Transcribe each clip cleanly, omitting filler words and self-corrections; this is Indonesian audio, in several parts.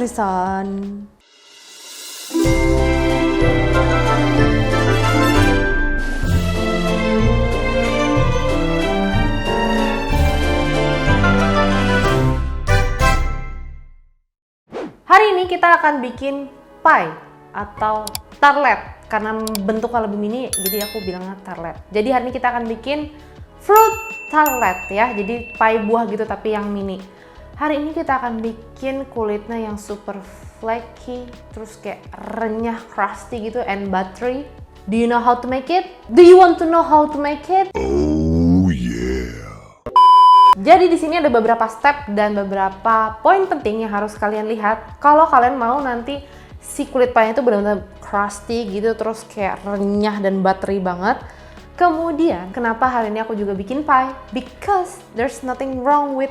season. Hari ini kita akan bikin pie atau tartlet. Karena bentuknya lebih mini, jadi aku bilangnya tartlet. Jadi hari ini kita akan bikin fruit tartlet ya, jadi pie buah gitu tapi yang mini. Hari ini kita akan bikin kulitnya yang super flaky, terus kayak renyah, crusty gitu, and buttery. Do you know how to make it? Do you want to know how to make it? Oh yeah. Jadi di sini ada beberapa step dan beberapa poin penting yang harus kalian lihat kalau kalian mau nanti si kulit pie itu benar-benar crusty gitu, terus kayak renyah dan buttery banget. Kemudian kenapa hari ini aku juga bikin pie? Because there's nothing wrong with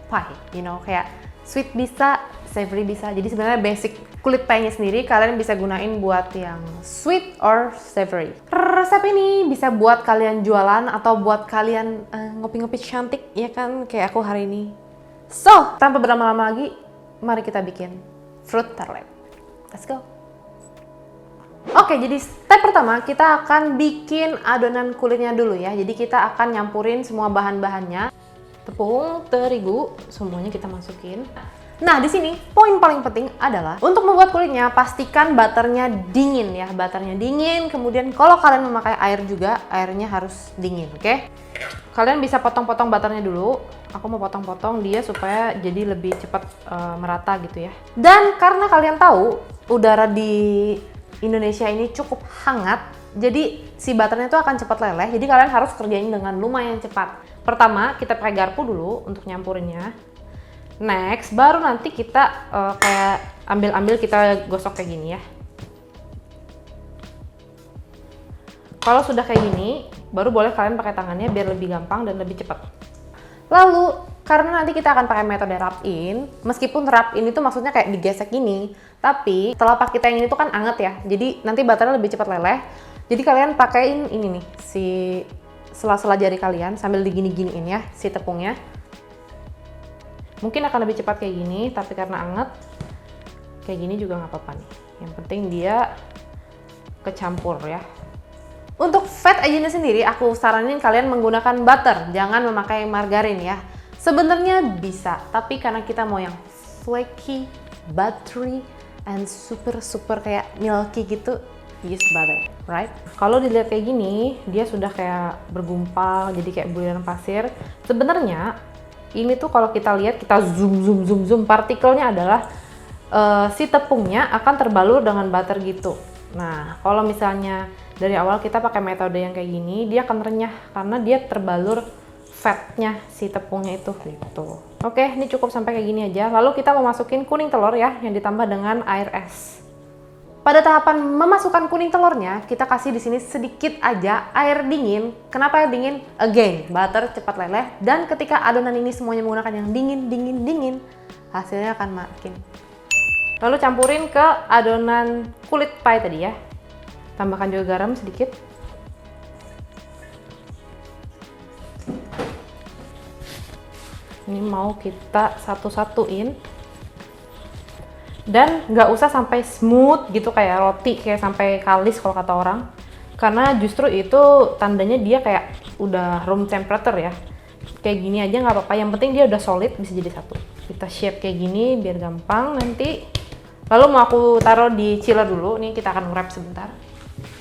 pie, you know, kayak sweet bisa, savory bisa. Jadi sebenarnya basic kulit pie-nya sendiri kalian bisa gunain buat yang sweet or savory. Resep ini bisa buat kalian jualan atau buat kalian ngopi-ngopi cantik, ya kan, kayak aku hari ini. So, tanpa berlama-lama lagi, mari kita bikin fruit tartlet. Let's go. Oke, jadi step pertama kita akan bikin adonan kulitnya dulu ya. Jadi kita akan nyampurin semua bahan-bahannya. Tepung, terigu, semuanya kita masukin. Nah, di sini poin paling penting adalah untuk membuat kulitnya pastikan butternya dingin ya. Butternya dingin, kemudian kalau kalian memakai air juga, airnya harus dingin, oke? Kalian bisa potong-potong butternya dulu. Aku mau potong-potong dia supaya jadi lebih cepat merata gitu ya. Dan karena kalian tahu udara di Indonesia ini cukup hangat, jadi si butternya itu akan cepat leleh. Jadi kalian harus kerjain dengan lumayan cepat. Pertama, kita pakai garpu dulu untuk nyampurinnya. Next, baru nanti kita kayak ambil-ambil, kita gosok kayak gini ya. Kalau sudah kayak gini, baru boleh kalian pakai tangannya biar lebih gampang dan lebih cepat. Lalu, karena nanti kita akan pakai metode rub-in, meskipun rub-in itu maksudnya kayak digesek gini, tapi telapak kita yang ini tuh kan anget ya, jadi nanti butternya lebih cepat leleh. Jadi kalian pakein ini nih, si sela-sela jari kalian sambil digini-giniin ya, si tepungnya. Mungkin akan lebih cepat kayak gini, tapi karena anget, kayak gini juga nggak apa-apa nih. Yang penting dia kecampur ya. Untuk fat agentnya sendiri, aku saranin kalian menggunakan butter, jangan memakai margarin ya. Sebenarnya bisa, tapi karena kita mau yang flaky, buttery, and super kayak milky gitu, use butter, right? Kalau dilihat kayak gini, dia sudah kayak bergumpal, jadi kayak butiran pasir. Sebenarnya ini tuh kalau kita lihat, kita zoom, partikelnya adalah si tepungnya akan terbalur dengan butter gitu. Nah, kalau misalnya dari awal kita pakai metode yang kayak gini, dia akan renyah karena dia terbalur fatnya si tepungnya itu gitu. Oke, ini cukup sampai kayak gini aja. Lalu kita mau masukin kuning telur ya, yang ditambah dengan air es. Pada tahapan memasukkan kuning telurnya, kita kasih di sini sedikit aja air dingin. Kenapa air dingin? Again, butter cepat leleh, dan ketika adonan ini semuanya menggunakan yang dingin, hasilnya akan makin. Lalu campurin ke adonan kulit pie tadi ya. Tambahkan juga garam sedikit. Ini mau kita satu-satuin. Dan nggak usah sampai smooth gitu kayak roti, kayak sampai kalis kalau kata orang. Karena justru itu tandanya dia kayak udah room temperature ya. Kayak gini aja nggak apa-apa, yang penting dia udah solid, bisa jadi satu. Kita shape kayak gini biar gampang nanti. Lalu mau aku taruh di chiller dulu, nih kita akan wrap sebentar.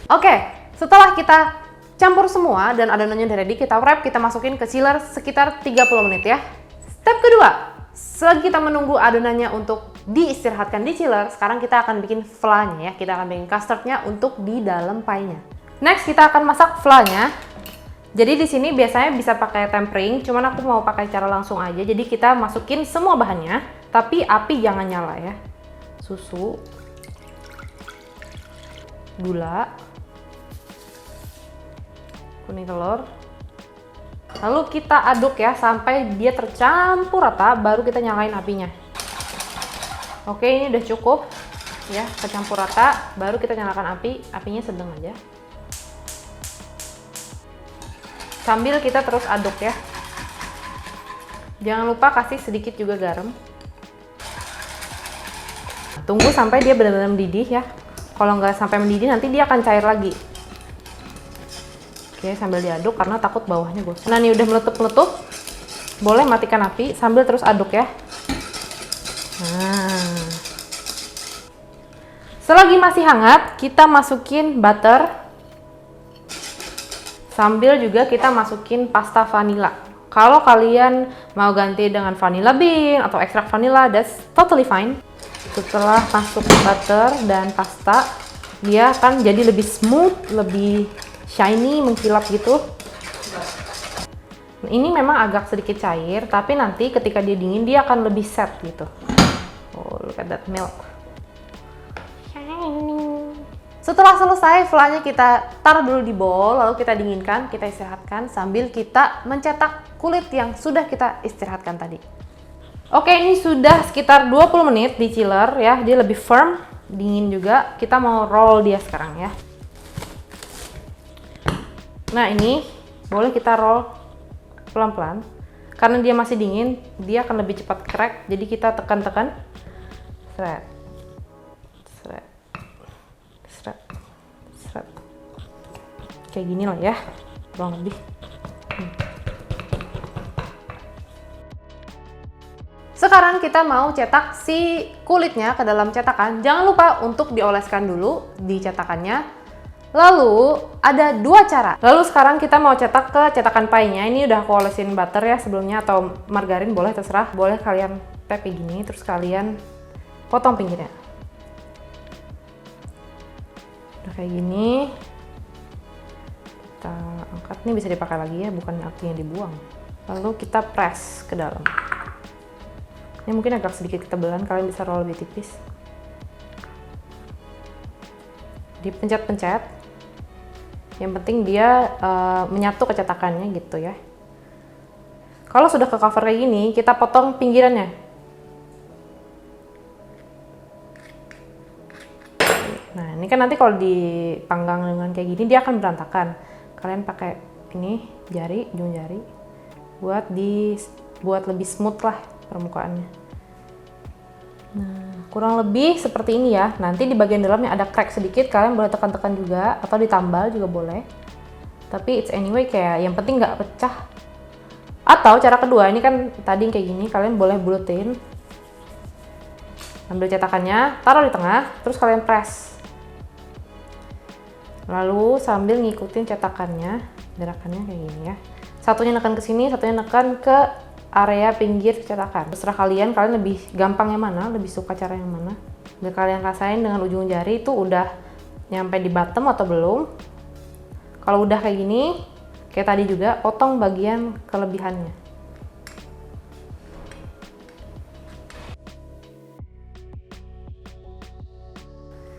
Oke, setelah kita campur semua dan adonannya udah ready, kita wrap, kita masukin ke chiller sekitar 30 menit ya. Step kedua, selagi kita menunggu adonannya untuk diistirahatkan di chiller, sekarang kita akan bikin flan-nya ya. Kita akan bikin custardnya untuk di dalam pie-nya. Next, kita akan masak flan-nya. Jadi di sini biasanya bisa pakai tempering, cuman aku mau pakai cara langsung aja. Jadi kita masukin semua bahannya, tapi api jangan nyala ya. Susu, gula, kuning telur. Lalu kita aduk ya sampai dia tercampur rata, baru kita nyalain apinya. Oke, ini udah cukup ya, kecampur rata, baru kita nyalakan api, apinya sedang aja. Sambil kita terus aduk ya. Jangan lupa kasih sedikit juga garam. tunggu sampai dia benar-benar mendidih ya. Kalau nggak sampai mendidih nanti dia akan cair lagi. Oke, sambil diaduk karena takut bawahnya gosong. Nah, ini udah meletup-meletup. Boleh matikan api sambil terus aduk ya. Nah. Selagi masih hangat, kita masukin butter. Sambil juga kita masukin pasta vanilla. Kalau kalian mau ganti dengan vanilla bean atau ekstrak vanilla, that's totally fine. Setelah masuk butter dan pasta, dia akan jadi lebih smooth, lebih shiny, mengkilap gitu. Ini memang agak sedikit cair, tapi nanti ketika dia dingin dia akan lebih set gitu. Oh, look at that milk. Shiny. Setelah selesai, flanya kita taruh dulu di bowl, lalu kita dinginkan, kita istirahatkan sambil kita mencetak kulit yang sudah kita istirahatkan tadi. Oke, ini sudah sekitar 20 menit di chiller ya, dia lebih firm, dingin juga. Kita mau roll dia sekarang ya. Nah, ini boleh kita roll pelan-pelan. Karena dia masih dingin, dia akan lebih cepat crack. Jadi kita tekan-tekan. Seret. Seret. Seret. Seret. Kayak gini lah ya, kurang lebih. Sekarang kita mau cetak si kulitnya ke dalam cetakan. Jangan lupa untuk dioleskan dulu di cetakannya. Lalu ada dua cara. Lalu sekarang kita mau cetak ke cetakan pie-nya. Ini udah aku olesin butter ya sebelumnya, atau margarin boleh, terserah. Boleh kalian tap kayak gini, terus kalian potong pinggirnya. Udah kayak gini. Kita angkat, ini bisa dipakai lagi ya, bukan artinya dibuang. Lalu kita press ke dalam. Ini mungkin agak sedikit ketebalan, kalian bisa roll lebih tipis. Dipencet-pencet. Yang penting dia menyatu ke cetakannya gitu ya. Kalau sudah ke cover kayak gini, kita potong pinggirannya. Nah, ini kan nanti kalau dipanggang dengan kayak gini, dia akan berantakan. Kalian pakai ini, jari, ujung jari, buat lebih smooth lah permukaannya. Nah, kurang lebih seperti ini ya. Nanti di bagian dalamnya ada crack sedikit, kalian boleh tekan-tekan juga atau ditambal juga boleh. Tapi it's anyway, kayak yang penting nggak pecah. Atau cara kedua, ini kan tadi kayak gini, kalian boleh bulutin. Ambil cetakannya, taruh di tengah, terus kalian press. Lalu sambil ngikutin cetakannya, gerakannya kayak gini ya. Satunya nekan ke sini, satunya nekan ke area pinggir cetakan. Terserah kalian lebih gampang yang mana, lebih suka cara yang mana. Biar kalian rasain dengan ujung jari itu udah nyampe di bottom atau belum. Kalau udah kayak gini, kayak tadi juga, potong bagian kelebihannya.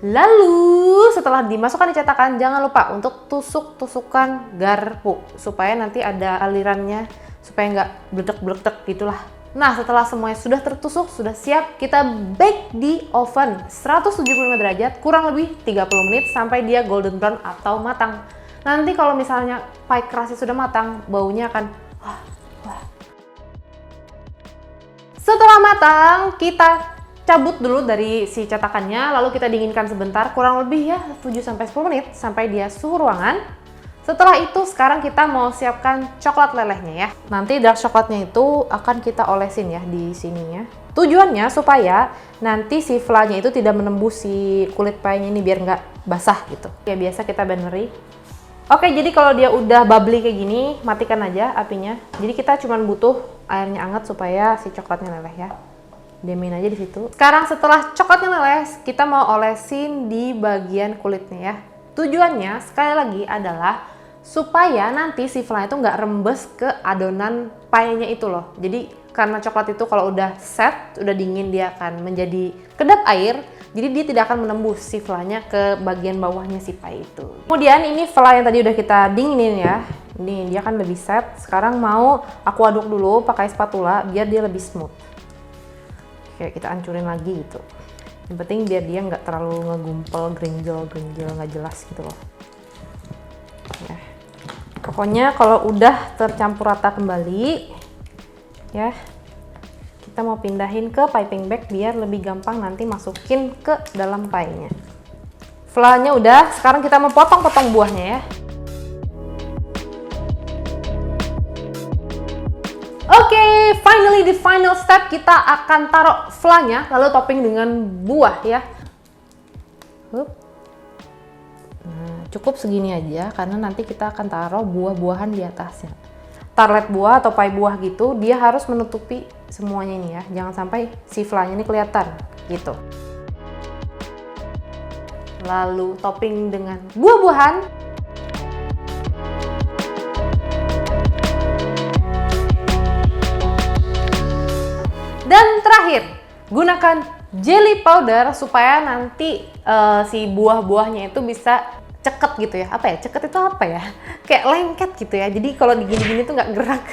Lalu setelah dimasukkan di cetakan, jangan lupa untuk tusuk-tusukan garpu supaya nanti ada alirannya, supaya nggak bledek-bledek gitulah. Nah, setelah semuanya sudah tertusuk, sudah siap, kita bake di oven 175 derajat kurang lebih 30 menit sampai dia golden brown atau matang. Nanti kalau misalnya pie crustnya sudah matang, baunya akan wah. Setelah matang, kita cabut dulu dari si cetakannya, lalu kita dinginkan sebentar, kurang lebih ya 7-10 menit sampai dia suhu ruangan. Setelah itu sekarang kita mau siapkan coklat lelehnya ya. Nanti dark coklatnya itu akan kita olesin ya di sininya. Tujuannya supaya nanti si flanya itu tidak menembus si kulit pie-nya ini, biar nggak basah gitu. Ya biasa kita banery. Oke, jadi kalau dia udah bubbly kayak gini, matikan aja apinya. Jadi kita cuma butuh airnya hangat supaya si coklatnya leleh ya. Diamin aja di situ. Sekarang setelah coklatnya meleleh, kita mau olesin di bagian kulitnya ya. Tujuannya sekali lagi adalah supaya nanti si flan itu nggak rembes ke adonan pie-nya itu loh. Jadi karena coklat itu kalau udah set, udah dingin, dia akan menjadi kedap air. Jadi dia tidak akan menembus si flan-nya ke bagian bawahnya si pie itu. Kemudian ini flan yang tadi udah kita dinginin ya. Ini dia kan lebih set. Sekarang mau aku aduk dulu pakai spatula biar dia lebih smooth. Kayak kita hancurin lagi gitu. Yang penting biar dia nggak terlalu ngegumpel, grenjel nggak jelas gitu loh. Ya. Pokoknya kalau udah tercampur rata kembali, ya Kita mau pindahin ke piping bag biar lebih gampang nanti masukin ke dalam pie-nya. Flanya udah, sekarang kita mau potong-potong buahnya ya. Oke, finally the final step, kita akan taruh flanya lalu topping dengan buah ya. Nah, cukup segini aja karena nanti kita akan taruh buah-buahan di atasnya. Tarlet buah atau pie buah gitu, dia harus menutupi semuanya ini ya. Jangan sampai si flanya ini kelihatan gitu. Lalu topping dengan buah-buahan. Dan terakhir, gunakan jelly powder supaya nanti si buah-buahnya itu bisa ceket gitu ya. Apa ya? Ceket itu apa ya? Kayak lengket gitu ya. Jadi kalau digini-gini tuh nggak gerak.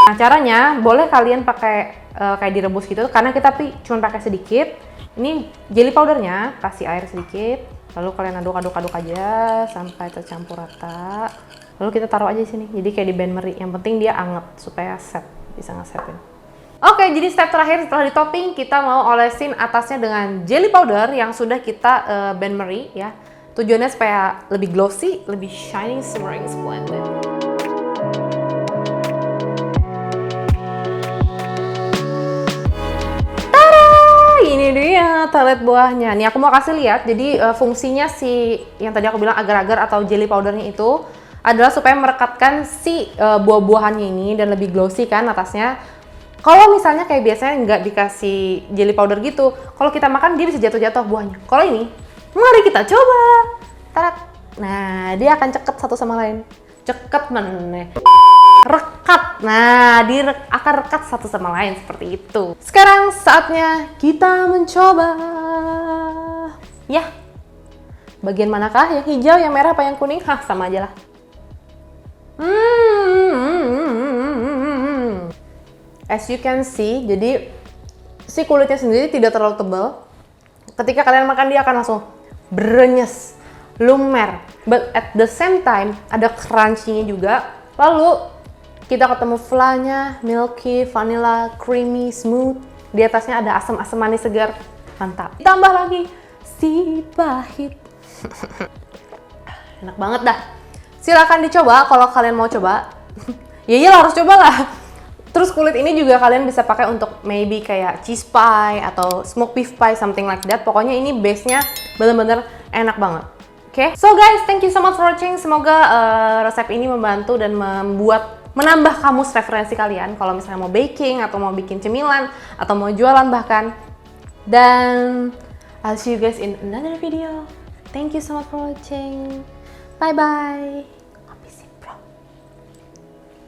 Nah, caranya boleh kalian pakai kayak direbus gitu karena kita cuma pakai sedikit. Ini jelly powdernya, kasih air sedikit. Lalu kalian aduk-aduk aja sampai tercampur rata. Lalu kita taruh aja di sini. Jadi kayak di bain-marie. Yang penting dia anget supaya set, bisa ngesetin. Oke, jadi step terakhir setelah di topping kita mau olesin atasnya dengan jelly powder yang sudah kita bain-marie ya. Tujuannya supaya lebih glossy, lebih shining, shimmering, splendid. Tada! Ini dia tarlet buahnya. Nih aku mau kasih lihat. Jadi fungsinya si yang tadi aku bilang agar-agar atau jelly powdernya itu adalah supaya merekatkan si buah-buahannya ini dan lebih glossy kan atasnya. Kalau misalnya kayak biasanya nggak dikasih jelly powder gitu, kalau kita makan dia bisa jatuh-jatuh buahnya. Kalau ini, mari kita coba. Tarat. Nah, dia akan ceket satu sama lain. Ceket mana? Rekat. Nah, dia akan rekat satu sama lain seperti itu. Sekarang saatnya kita mencoba. Ya. Bagian manakah? Yang hijau, yang merah, apa yang kuning? Hah, sama aja lah. As you can see, jadi si kulitnya sendiri tidak terlalu tebal. Ketika kalian makan dia akan langsung brenyes, lumer. But at the same time ada crunchy-nya juga. Lalu kita ketemu flanya, milky, vanilla, creamy, smooth. Di atasnya ada asam-asam manis segar, mantap. Ditambah lagi si pahit. Enak banget dah. Silakan dicoba kalau kalian mau coba. Ya iyalah harus cobalah. Terus kulit ini juga kalian bisa pakai untuk maybe kayak cheese pie atau smoked beef pie, something like that. Pokoknya ini base-nya bener-bener enak banget. Oke, so guys, thank you so much for watching. Semoga resep ini membantu dan menambah kamus referensi kalian kalau misalnya mau baking atau mau bikin cemilan atau mau jualan bahkan. Dan I'll see you guys in another video. Thank you so much for watching. Bye bye.